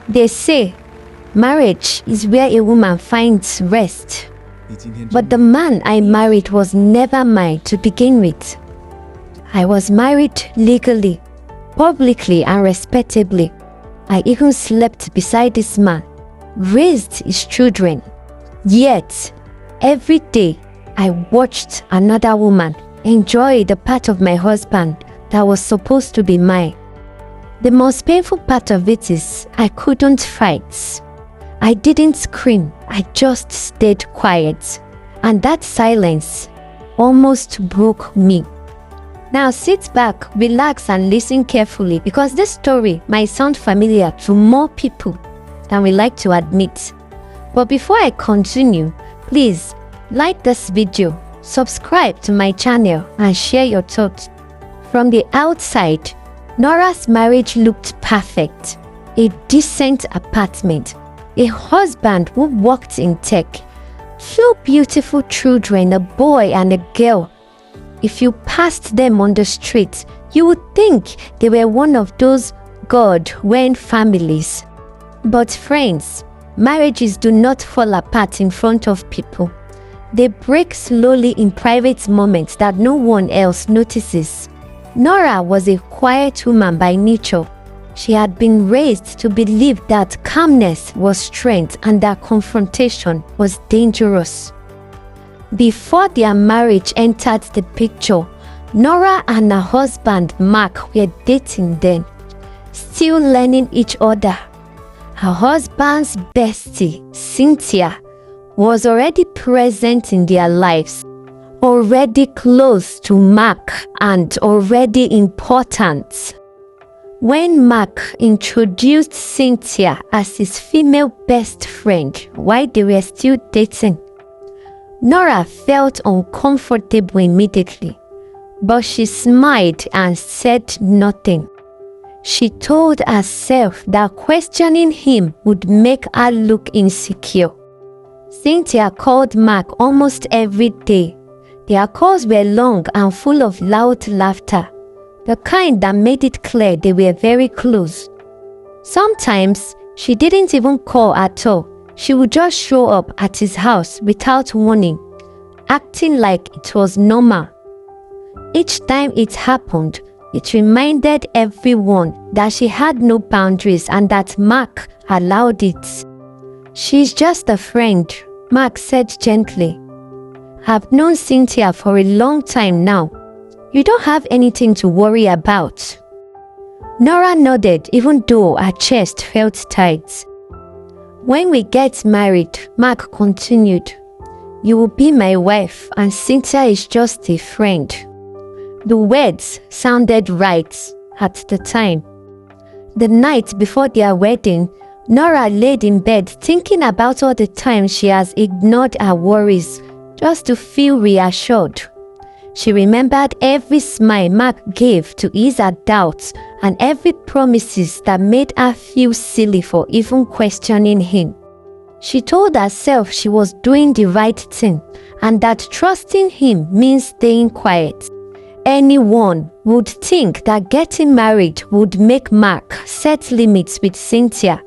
They say marriage is where a woman finds rest. But the man I married was never mine to begin with. I was married legally, publicly and respectably. I even slept beside this man, raised his children. Yet, every day, I watched another woman enjoy the part of my husband that was supposed to be mine. The most painful part of it is I couldn't fight. I didn't scream, I just stayed quiet. And that silence almost broke me. Now sit back, relax and listen carefully because this story might sound familiar to more people than we like to admit. But before I continue, please like this video, subscribe to my channel and share your thoughts. From the outside, Nora's marriage looked perfect. A decent apartment, a husband who worked in tech, 2 beautiful children, a boy and a girl. If you passed them on the street, you would think they were one of those God-went families. But friends, marriages do not fall apart in front of people. They break slowly in private moments that no one else notices. Nora was a quiet woman by nature. She had been raised to believe that calmness was strength and that confrontation was dangerous. Before their marriage entered the picture, Nora and her husband Mark were dating then, still learning each other. Her husband's bestie, Cynthia, was already present in their lives, already close to Mark and already important. When Mark introduced Cynthia as his female best friend while they were still dating, Nora felt uncomfortable immediately, but she smiled and said nothing. She told herself that questioning him would make her look insecure. Cynthia called Mark almost every day. Their calls were long and full of loud laughter, the kind that made it clear they were very close. Sometimes she didn't even call at all. She would just show up at his house without warning, acting like it was normal. Each time it happened, it reminded everyone that she had no boundaries and that Mark allowed it. "She's just a friend," Mark said gently. "I've known Cynthia for a long time now. You don't have anything to worry about." Nora nodded even though her chest felt tight. "When we get married," Mark continued, "you will be my wife and Cynthia is just a friend." The words sounded right at the time. The night before their wedding, Nora laid in bed thinking about all the times she has ignored her worries just to feel reassured. She remembered every smile Mark gave to ease her doubts and every promises that made her feel silly for even questioning him. She told herself she was doing the right thing and that trusting him means staying quiet. Anyone would think that getting married would make Mark set limits with Cynthia.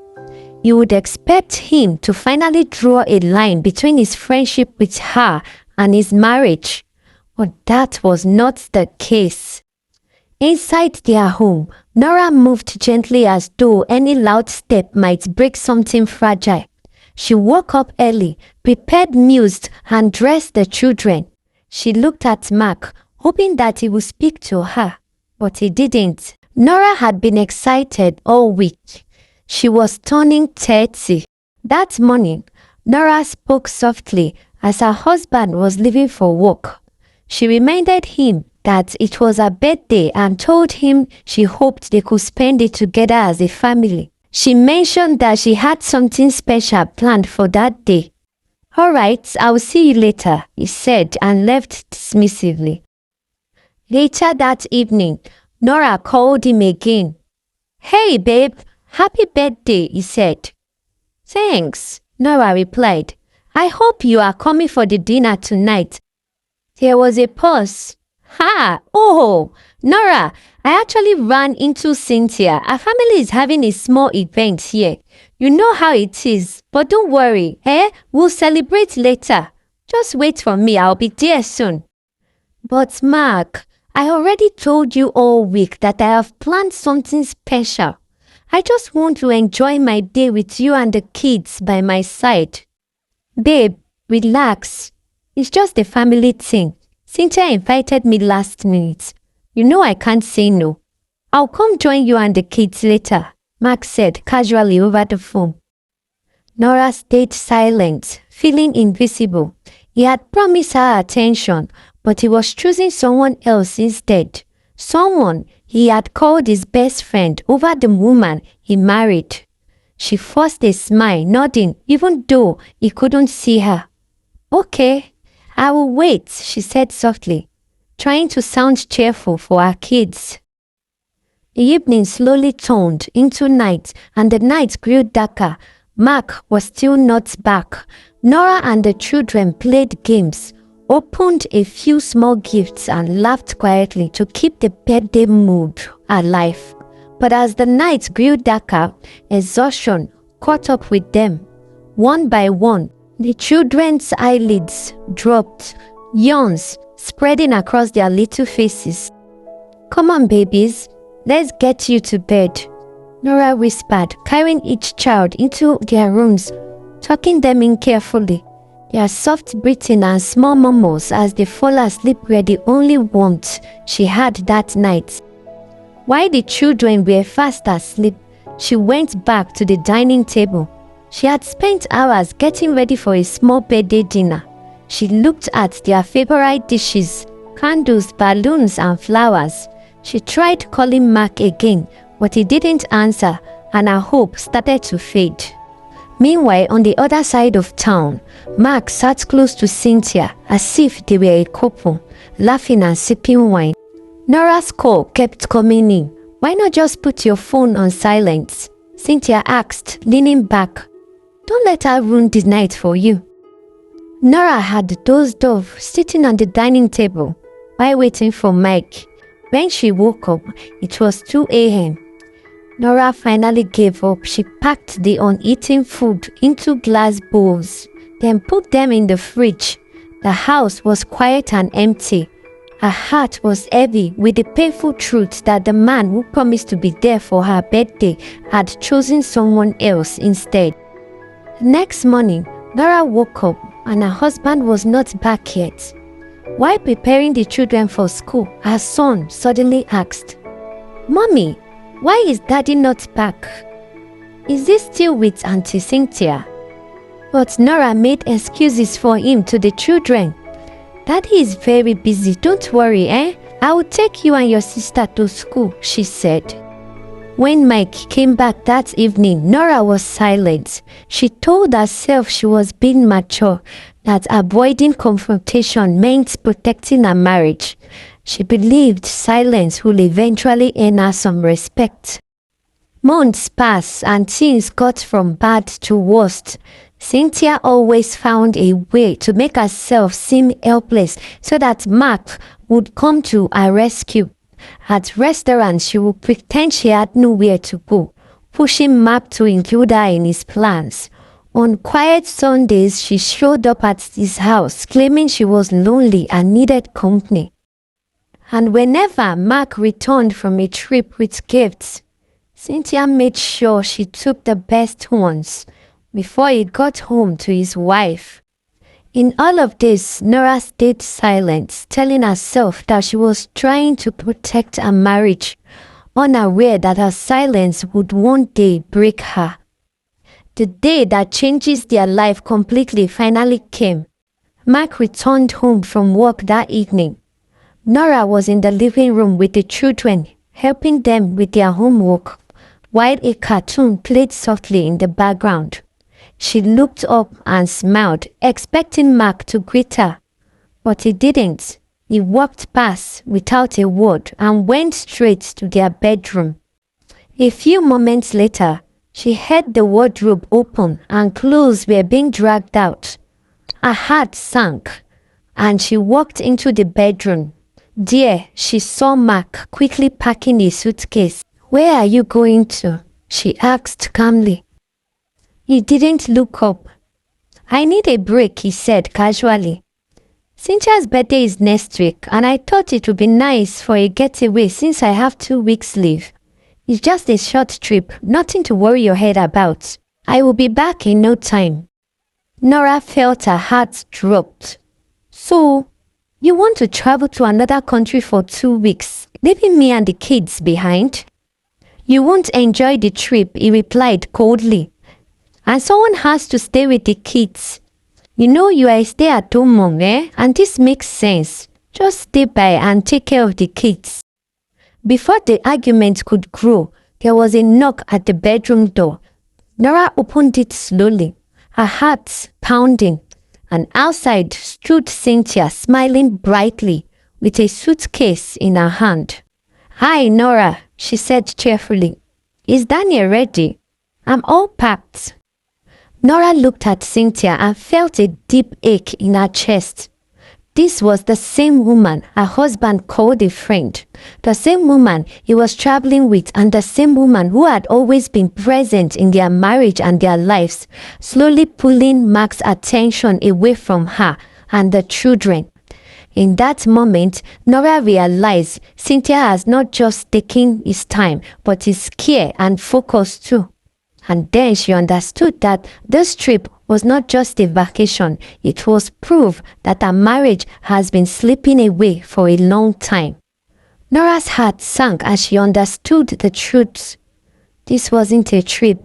You would expect him to finally draw a line between his friendship with her and his marriage. But that was not the case. Inside their home, Nora moved gently as though any loud step might break something fragile. She woke up early, prepared meals, and dressed the children. She looked at Mark, hoping that he would speak to her, but he didn't. Nora had been excited all week. She was turning 30. That morning, Nora spoke softly as her husband was leaving for work. She reminded him that it was her birthday and told him she hoped they could spend it together as a family. She mentioned that she had something special planned for that day. "All right, I'll see you later," he said and left dismissively. Later that evening, Nora called him again. "Hey babe, happy birthday," he said. "Thanks," Nora replied. "I hope you are coming for the dinner tonight." There was a pause. Ha! Oh, Nora, I actually ran into Cynthia. Our family is having a small event here. You know how it is, but don't worry, We'll celebrate later. Just wait for me, I'll be there soon. But Mark, I already told you all week that I have planned something special. I just want to enjoy my day with you and the kids by my side. Babe, relax. It's just a family thing. Cynthia invited me last minute. You know I can't say no. I'll come join you and the kids later, Mark said casually over the phone. Nora stayed silent, feeling invisible. He had promised her attention, but he was choosing someone else instead. Someone he had called his best friend over the woman he married. She forced a smile, nodding, even though he couldn't see her. Okay, I will wait, she said softly, trying to sound cheerful for her kids. The evening slowly turned into night, and the night grew darker. Mark was still not back. Nora and the children played games, opened a few small gifts and laughed quietly to keep the birthday mood alive. But as the night grew darker, exhaustion caught up with them. One by one, the children's eyelids dropped, yawns spreading across their little faces. Come on, babies, let's get you to bed, Nora whispered, carrying each child into their rooms, tucking them in carefully. Their soft breathing and small murmurs as they fall asleep were the only warmth she had that night. While the children were fast asleep, she went back to the dining table. She had spent hours getting ready for a small birthday dinner. She looked at their favorite dishes, candles, balloons, and flowers. She tried calling Mark again, but he didn't answer, and her hope started to fade. Meanwhile, on the other side of town, Mark sat close to Cynthia as if they were a couple, laughing and sipping wine. Nora's call kept coming in. Why not just put your phone on silent? Cynthia asked, leaning back. Don't let her ruin the night for you. Nora had dozed off, sitting on the dining table while waiting for Mike. When she woke up, it was 2 a.m. Nora finally gave up. She packed the uneaten food into glass bowls, then put them in the fridge. The house was quiet and empty. Her heart was heavy with the painful truth that the man who promised to be there for her birthday had chosen someone else instead. The next morning, Nora woke up and her husband was not back yet. While preparing the children for school, her son suddenly asked, Mommy, why is Daddy not back? Is he still with Auntie Cynthia? But Nora made excuses for him to the children. Daddy is very busy, don't worry, I will take you and your sister to school, she said. When Mike came back that evening, Nora was silent. She told herself she was being mature, that avoiding confrontation meant protecting her marriage. She believed silence would eventually earn her some respect. Months passed and things got from bad to worse. Cynthia always found a way to make herself seem helpless so that Mark would come to her rescue. At restaurants, she would pretend she had nowhere to go, pushing Mark to include her in his plans. On quiet Sundays, she showed up at his house, claiming she was lonely and needed company. And whenever Mark returned from a trip with gifts, Cynthia made sure she took the best ones before he got home to his wife. In all of this, Nora stayed silent, telling herself that she was trying to protect her marriage, unaware that her silence would one day break her. The day that changes their life completely finally came. Mark returned home from work that evening. Nora was in the living room with the children, helping them with their homework, while a cartoon played softly in the background. She looked up and smiled, expecting Mark to greet her. But he didn't. He walked past without a word and went straight to their bedroom. A few moments later, she heard the wardrobe open and clothes were being dragged out. Her heart sank, and she walked into the bedroom. Dear, she saw Mark quickly packing his suitcase. Where are you going to? She asked calmly. He didn't look up. I need a break, he said casually. Cynthia's birthday is next week, and I thought it would be nice for a getaway since I have 2 weeks leave. It's just a short trip, nothing to worry your head about. I will be back in no time. Nora felt her heart dropped. So, you want to travel to another country for 2 weeks, leaving me and the kids behind? You won't enjoy the trip, he replied coldly. And someone has to stay with the kids. You know you are a stay-at-home mom, and this makes sense. Just stay by and take care of the kids. Before the argument could grow, there was a knock at the bedroom door. Nora opened it slowly, her heart pounding, and outside stood Cynthia smiling brightly with a suitcase in her hand. Hi, Nora, she said cheerfully. Is Daniel ready? I'm all packed. Nora looked at Cynthia and felt a deep ache in her chest. This was the same woman her husband called a friend, the same woman he was traveling with, and the same woman who had always been present in their marriage and their lives, slowly pulling Mark's attention away from her and the children. In that moment, Nora realized Cynthia has not just taken his time, but his care and focus too. And then she understood that this trip was not just a vacation, it was proof that her marriage has been slipping away for a long time. Nora's heart sank as she understood the truth. This wasn't a trip.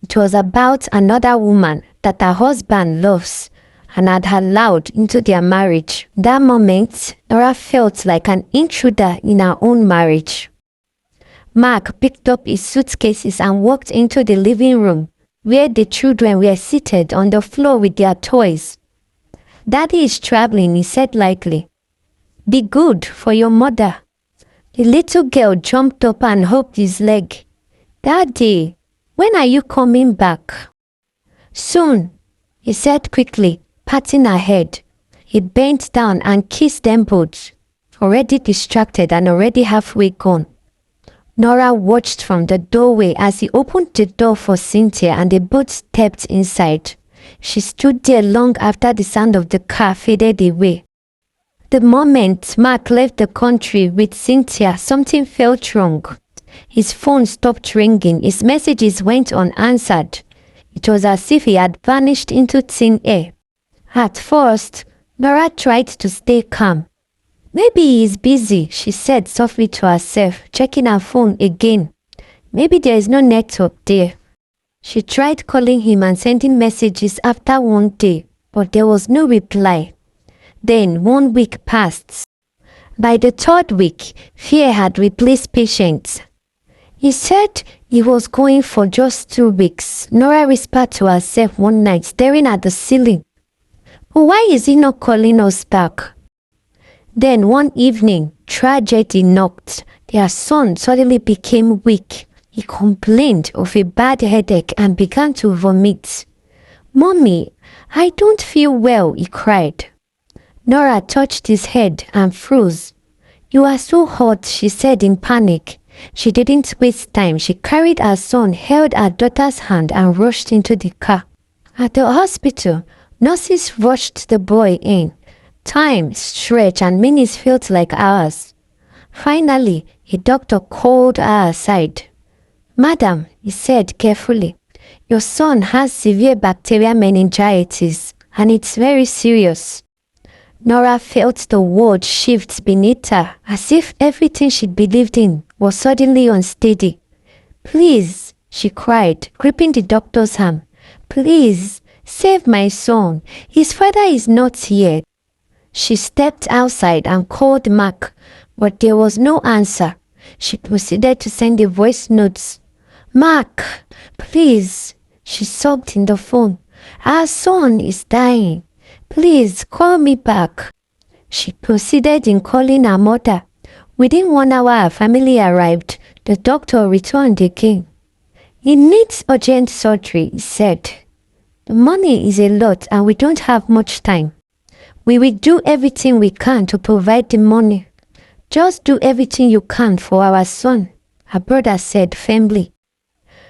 It was about another woman that her husband loves and had allowed into their marriage. That moment, Nora felt like an intruder in her own marriage. Mark picked up his suitcases and walked into the living room, where the children were seated on the floor with their toys. Daddy is traveling, he said lightly. Be good for your mother. The little girl jumped up and hugged his leg. Daddy, when are you coming back? Soon, he said quickly, patting her head. He bent down and kissed them both, already distracted and already halfway gone. Nora watched from the doorway as he opened the door for Cynthia and they both stepped inside. She stood there long after the sound of the car faded away. The moment Mark left the country with Cynthia, something felt wrong. His phone stopped ringing, his messages went unanswered. It was as if he had vanished into thin air. At first, Nora tried to stay calm. Maybe he is busy, she said softly to herself, checking her phone again. Maybe there is no network there. She tried calling him and sending messages after one day, but there was no reply. Then 1 week passed. By the 3rd week, fear had replaced patience. He said he was going for just 2 weeks. Nora whispered to herself one night, staring at the ceiling. Why is he not calling us back? Then one evening, tragedy knocked. Their son suddenly became weak. He complained of a bad headache and began to vomit. Mommy, I don't feel well, he cried. Nora touched his head and froze. You are so hot, she said in panic. She didn't waste time. She carried her son, held her daughter's hand and rushed into the car. At the hospital, nurses rushed the boy in. Time stretched and minutes felt like hours. Finally, a doctor called her aside. Madam, he said carefully, your son has severe bacterial meningitis and it's very serious. Nora felt the world shift beneath her as if everything she believed in was suddenly unsteady. Please, she cried, gripping the doctor's arm. Please, save my son. His father is not here. She stepped outside and called Mark, but there was no answer. She proceeded to send the voice notes. Mark, please, she sobbed in the phone. Our son is dying. Please call me back. She proceeded in calling her mother. Within 1 hour, her family arrived. The doctor returned again. He needs urgent surgery, he said. The money is a lot and we don't have much time. We will do everything we can to provide the money. Just do everything you can for our son, her brother said firmly.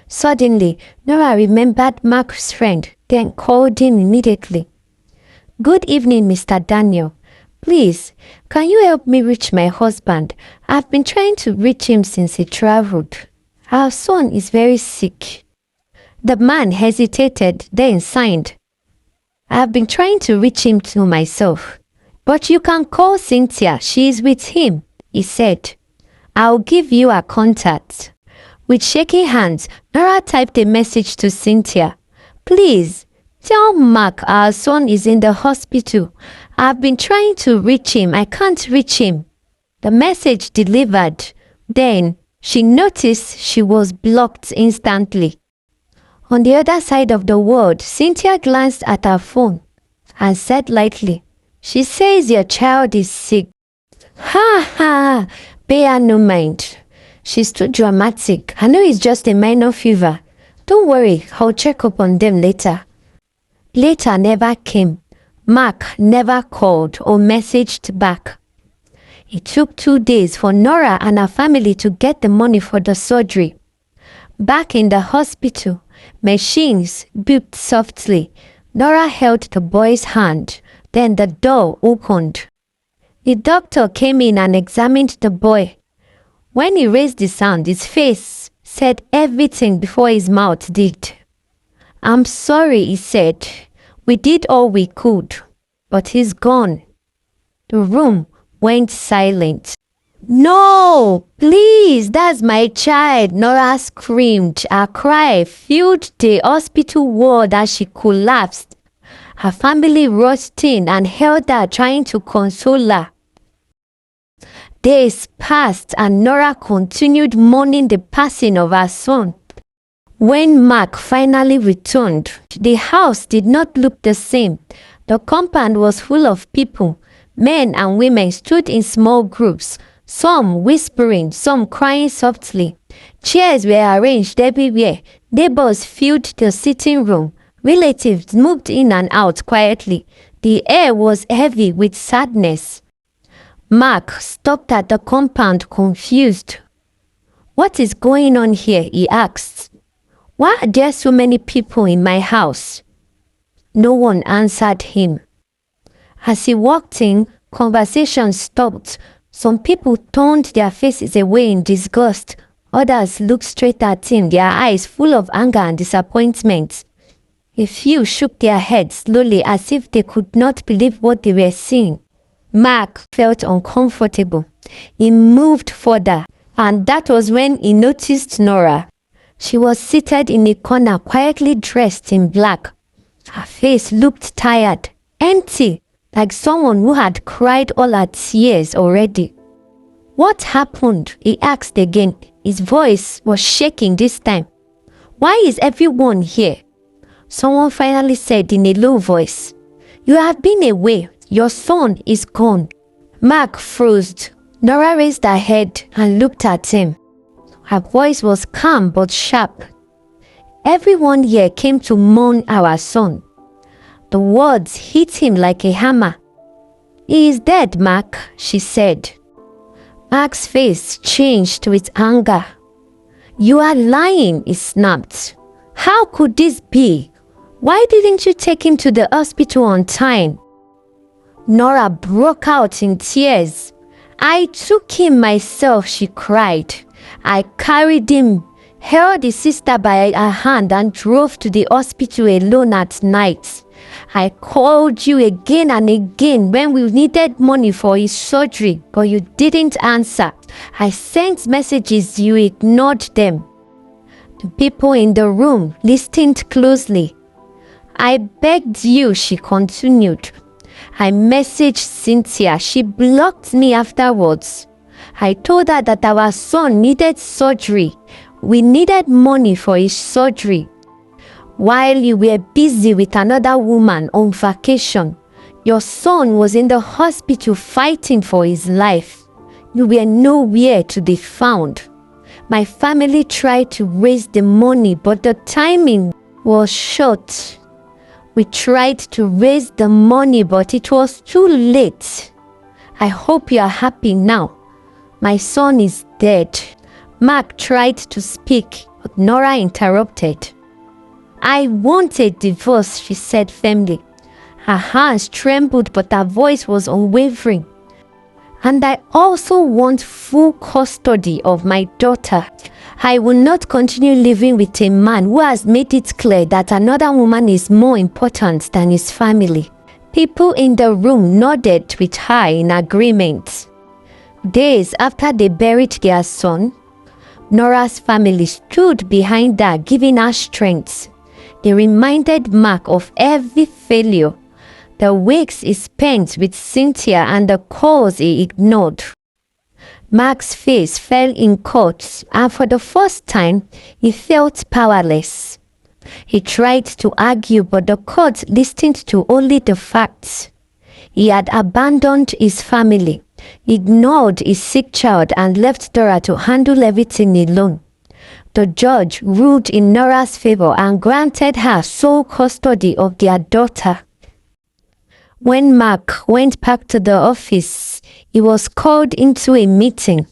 Suddenly, Nora remembered Mark's friend, then called him immediately. Good evening, Mr. Daniel. Please, can you help me reach my husband? I've been trying to reach him since he traveled. Our son is very sick. The man hesitated, then signed. I've been trying to reach him too myself. But you can call Cynthia, she is with him, he said. I'll give you her contact. With shaking hands, Nora typed a message to Cynthia. Please, tell Mark our son is in the hospital. I've been trying to reach him. I can't reach him. The message delivered. Then she noticed she was blocked instantly. On the other side of the world, Cynthia glanced at her phone and said lightly, She says your child is sick. Ha ha, pay her no mind. She's too dramatic. I know it's just a minor fever. Don't worry, I'll check up on them later. Later never came. Mark never called or messaged back. It took 2 days for Nora and her family to get the money for the surgery. Back in the hospital, machines beeped softly. Nora held the boy's hand. Then the door opened. The doctor came in and examined the boy. When he raised the sound, his face said everything before his mouth did. I'm sorry, he said. We did all we could, but he's gone. The room went silent. No, please, that's my child, Nora screamed. Her cry filled the hospital ward as she collapsed. Her family rushed in and held her, trying to console her. Days passed and Nora continued mourning the passing of her son. When Mark finally returned, the house did not look the same. The compound was full of people. Men and women stood in small groups, some whispering, some crying softly. Chairs were arranged everywhere. Neighbors filled the sitting room. Relatives moved in and out quietly. The air was heavy with sadness. Mark stopped at the compound, confused. What is going on here? He asked. Why are there so many people in my house? No one answered him. As he walked in, conversation stopped. Some people turned their faces away in disgust. Others looked straight at him, their eyes full of anger and disappointment. A few shook their heads slowly as if they could not believe what they were seeing. Mark felt uncomfortable. He moved further, and that was when he noticed Nora. She was seated in a corner, quietly dressed in black. Her face looked tired, empty, like someone who had cried all her tears already. What happened? He asked again. His voice was shaking this time. Why is everyone here? Someone finally said in a low voice, You have been away. Your son is gone. Mark froze. Nora raised her head and looked at him. Her voice was calm but sharp. Everyone here came to mourn our son. The words hit him like a hammer. He is dead, Mark, she said. Mark's face changed with anger. You are lying, he snapped. How could this be? Why didn't you take him to the hospital on time? Nora broke out in tears. I took him myself, she cried. I carried him, held his sister by her hand and drove to the hospital alone at night. I called you again and again when we needed money for his surgery, but you didn't answer. I sent messages, you ignored them. The people in the room listened closely. I begged you, she continued. I messaged Cynthia. She blocked me afterwards. I told her that our son needed surgery. We needed money for his surgery. While you were busy with another woman on vacation, your son was in the hospital fighting for his life. You were nowhere to be found. My family tried to raise the money, but the timing was short. We tried to raise the money, but it was too late. I hope you are happy now. My son is dead. Mark tried to speak, but Nora interrupted. I want a divorce, she said firmly. Her hands trembled, but her voice was unwavering. And I also want full custody of my daughter. I will not continue living with a man who has made it clear that another woman is more important than his family. People in the room nodded with her in agreement. Days after they buried their son, Nora's family stood behind her, giving her strength. They reminded Mark of every failure, the weeks he spent with Cynthia and the calls he ignored. Mark's face fell in court, and for the first time, he felt powerless. He tried to argue, but the court listened to only the facts. He had abandoned his family, ignored his sick child, and left Nora to handle everything alone. The judge ruled in Nora's favor and granted her sole custody of their daughter. When Mark went back to the office, he was called into a meeting.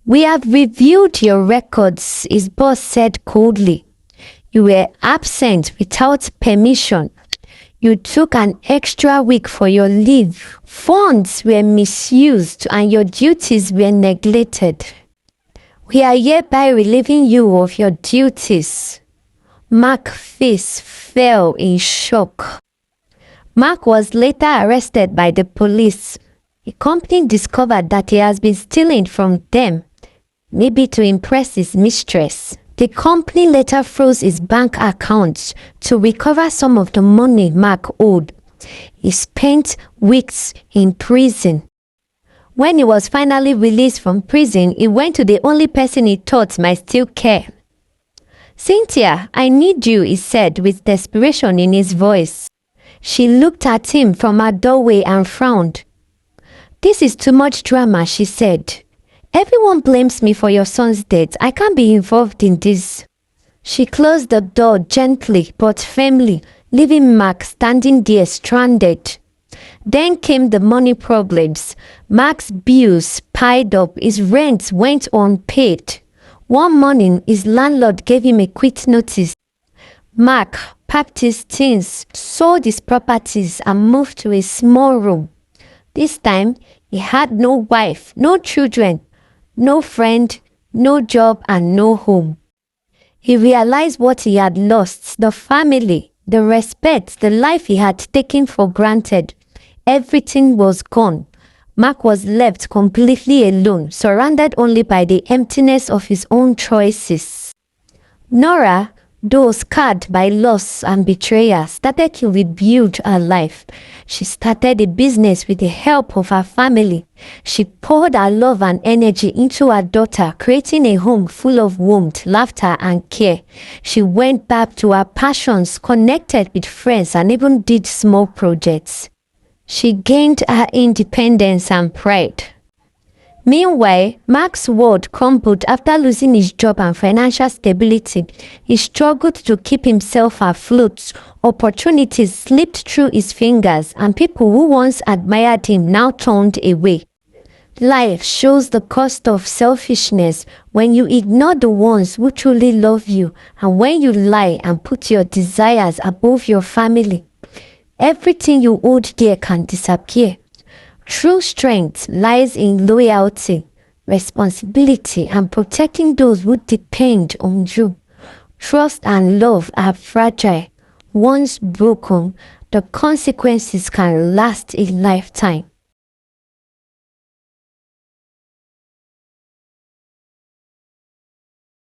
We have reviewed your records, his boss said coldly. You were absent without permission. You took an extra week for your leave. Funds were misused and your duties were neglected. We are hereby relieving you of your duties. Mark's face fell in shock. Mark was later arrested by the police. The company discovered that he has been stealing from them, maybe to impress his mistress. The company later froze his bank accounts to recover some of the money Mark owed. He spent weeks in prison. When he was finally released from prison, he went to the only person he thought might still care. Cynthia, I need you, he said with desperation in his voice. She looked at him from her doorway and frowned. This is too much drama, she said. Everyone blames me for your son's death. I can't be involved in this. She closed the door gently but firmly, leaving Mark standing there stranded. Then came the money problems. Mark's bills piled up. His rent went unpaid. One morning, his landlord gave him a quit notice. Mark packed his things, sold his properties, and moved to a small room. This time, he had no wife, no children, no friend, no job, and no home. He realized what he had lost: the family, the respect, the life he had taken for granted. Everything was gone. Mark was left completely alone, surrounded only by the emptiness of his own choices. Nora, though scarred by loss and betrayal, started to rebuild her life. She started a business with the help of her family. She poured her love and energy into her daughter, creating a home full of warmth, laughter, and care. She went back to her passions, connected with friends, and even did small projects. She gained her independence and pride. Meanwhile, Mark's world crumbled after losing his job and financial stability. He struggled to keep himself afloat. Opportunities slipped through his fingers, and people who once admired him now turned away. Life shows the cost of selfishness when you ignore the ones who truly love you, and when you lie and put your desires above your family. Everything you hold dear can disappear. True strength lies in loyalty, responsibility, and protecting those who depend on you. Trust and love are fragile. Once broken, the consequences can last a lifetime.